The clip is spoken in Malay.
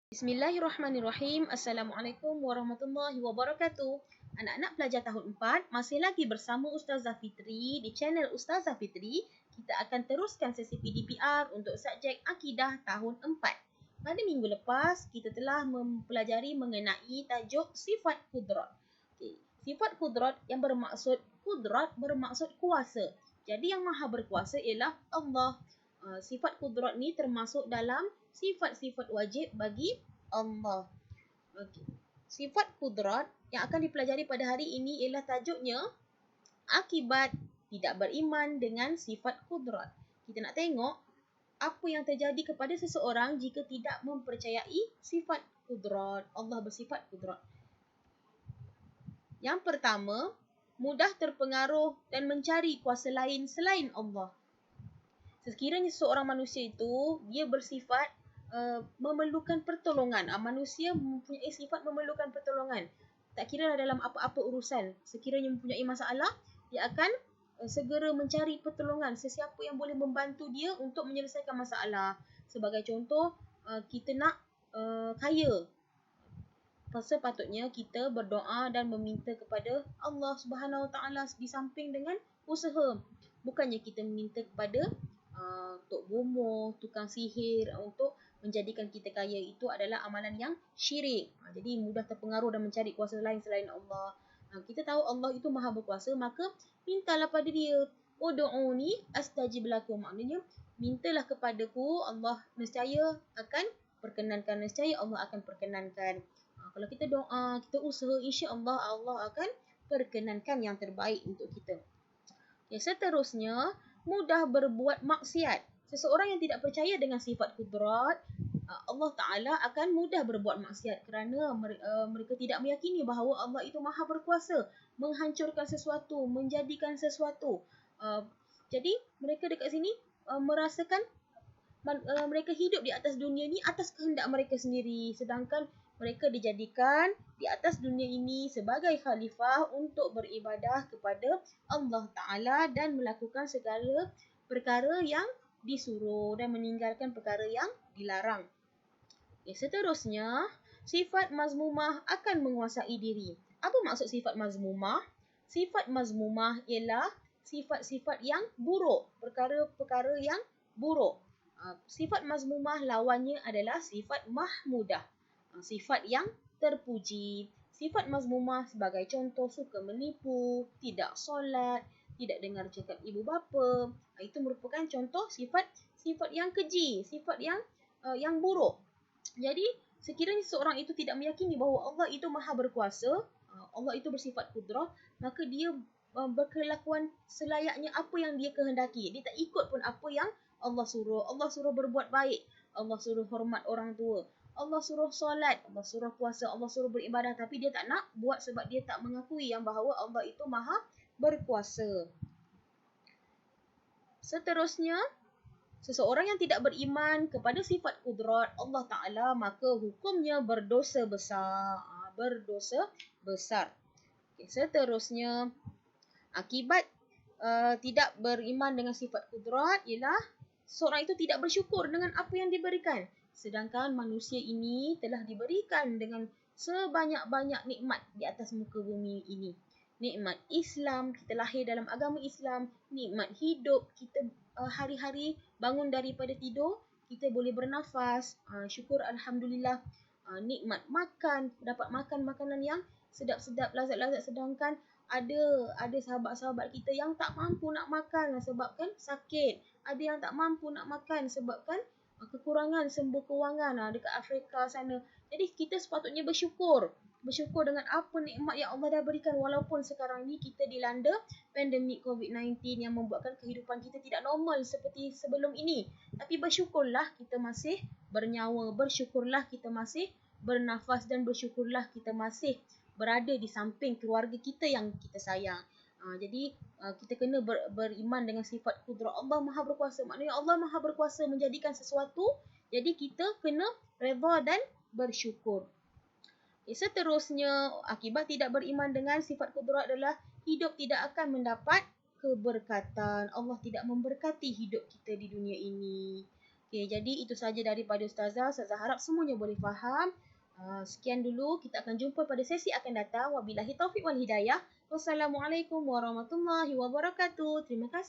Bismillahirrahmanirrahim. Assalamualaikum warahmatullahi wabarakatuh. Anak-anak pelajar tahun 4, masih lagi bersama Ustazah Fitri di channel Ustazah Fitri. Kita akan teruskan sesi PDPR untuk subjek Akidah tahun 4. Pada minggu lepas, kita telah mempelajari mengenai tajuk sifat kudrat. Sifat kudrat yang bermaksud kuasa. Jadi yang maha berkuasa ialah Allah. Sifat kudrat ni termasuk dalam sifat-sifat wajib bagi Allah. Okay. Sifat kudrat yang akan dipelajari pada hari ini ialah tajuknya akibat tidak beriman dengan sifat kudrat. Kita nak tengok apa yang terjadi kepada seseorang jika tidak mempercayai sifat kudrat. Allah bersifat kudrat. Yang pertama, mudah terpengaruh dan mencari kuasa lain selain Allah. Sekiranya seorang manusia itu, dia bersifat memerlukan pertolongan. Manusia mempunyai sifat memerlukan pertolongan. Tak kira dalam apa-apa urusan. Sekiranya mempunyai masalah, dia akan segera mencari pertolongan. Sesiapa yang boleh membantu dia untuk menyelesaikan masalah. Sebagai contoh, kita nak kaya. Sepatutnya kita berdoa dan meminta kepada Allah Subhanahu Wa Taala di samping dengan usaha. Bukannya kita meminta kepada Tok Bomo, tukang sihir untuk menjadikan kita kaya. Itu adalah amalan yang syirik. Jadi mudah terpengaruh dan mencari kuasa lain selain Allah. Kita tahu Allah itu maha berkuasa, maka mintalah pada dia. Ud'uni astajib lakum. Maknanya mintalah kepadaku, Allah nescaya akan perkenankan. Nescaya Allah akan perkenankan. Kalau kita doa, kita usaha, insya-Allah Allah akan perkenankan yang terbaik untuk kita. Seterusnya, mudah berbuat maksiat. Seseorang yang tidak percaya dengan sifat kudrat, Allah Ta'ala akan mudah berbuat maksiat kerana mereka tidak meyakini bahawa Allah itu maha berkuasa menghancurkan sesuatu, menjadikan sesuatu. Jadi mereka dekat sini merasakan mereka hidup di atas dunia ni atas kehendak mereka sendiri, sedangkan mereka dijadikan di atas dunia ini sebagai khalifah untuk beribadah kepada Allah Ta'ala dan melakukan segala perkara yang disuruh dan meninggalkan perkara yang dilarang. Seterusnya, sifat mazmumah akan menguasai diri. Apa maksud sifat mazmumah? Sifat mazmumah ialah sifat-sifat yang buruk, perkara-perkara yang buruk. Sifat mazmumah lawannya adalah sifat mahmudah, sifat yang terpuji. Sifat mazmumah sebagai contoh suka menipu, tidak solat, tidak dengar cakap ibu bapa. Itu merupakan contoh sifat yang keji, sifat yang buruk. Jadi sekiranya seorang itu tidak meyakini bahawa Allah itu maha berkuasa, Allah itu bersifat kudrah, maka dia berkelakuan selayaknya apa yang dia kehendaki. Dia tak ikut pun apa yang Allah suruh. Allah suruh berbuat baik, Allah suruh hormat orang tua, Allah suruh solat, Allah suruh puasa, Allah suruh beribadah, tapi dia tak nak buat sebab dia tak mengakui yang bahawa Allah itu maha berkuasa. Seterusnya, seseorang yang tidak beriman kepada sifat kudrat Allah Ta'ala, maka hukumnya berdosa besar. Seterusnya, akibat tidak beriman dengan sifat kudrat ialah seorang itu tidak bersyukur dengan apa yang diberikan. Sedangkan manusia ini telah diberikan dengan sebanyak-banyak nikmat di atas muka bumi ini. Nikmat Islam, kita lahir dalam agama Islam. Nikmat hidup, kita hari-hari bangun daripada tidur, kita boleh bernafas. Syukur Alhamdulillah. Nikmat makan, dapat makan makanan yang sedap-sedap, lazat-lazat. Sedangkan ada sahabat-sahabat kita yang tak mampu nak makan sebabkan sakit. Ada yang tak mampu nak makan sebabkan kekurangan sumber kewangan dekat Afrika sana. Jadi kita sepatutnya bersyukur dengan apa nikmat yang Allah dah berikan, walaupun sekarang ni kita dilanda pandemik COVID-19 yang membuatkan kehidupan kita tidak normal seperti sebelum ini. Tapi bersyukurlah kita masih bernyawa, bersyukurlah kita masih bernafas, dan bersyukurlah kita masih berada di samping keluarga kita yang kita sayang. Jadi kita kena beriman dengan sifat kudrat Allah maha berkuasa. Maknanya Allah maha berkuasa menjadikan sesuatu, jadi kita kena redha dan bersyukur. Seterusnya, akibat tidak beriman dengan sifat kudrat adalah hidup tidak akan mendapat keberkatan. Allah tidak memberkati hidup kita di dunia ini. Okey, jadi itu saja daripada Ustazah. Ustazah harap semuanya boleh faham. Sekian dulu. Kita akan jumpa pada sesi akan datang. Wabillahi taufiq wal hidayah. Wassalamualaikum warahmatullahi wabarakatuh. Terima kasih.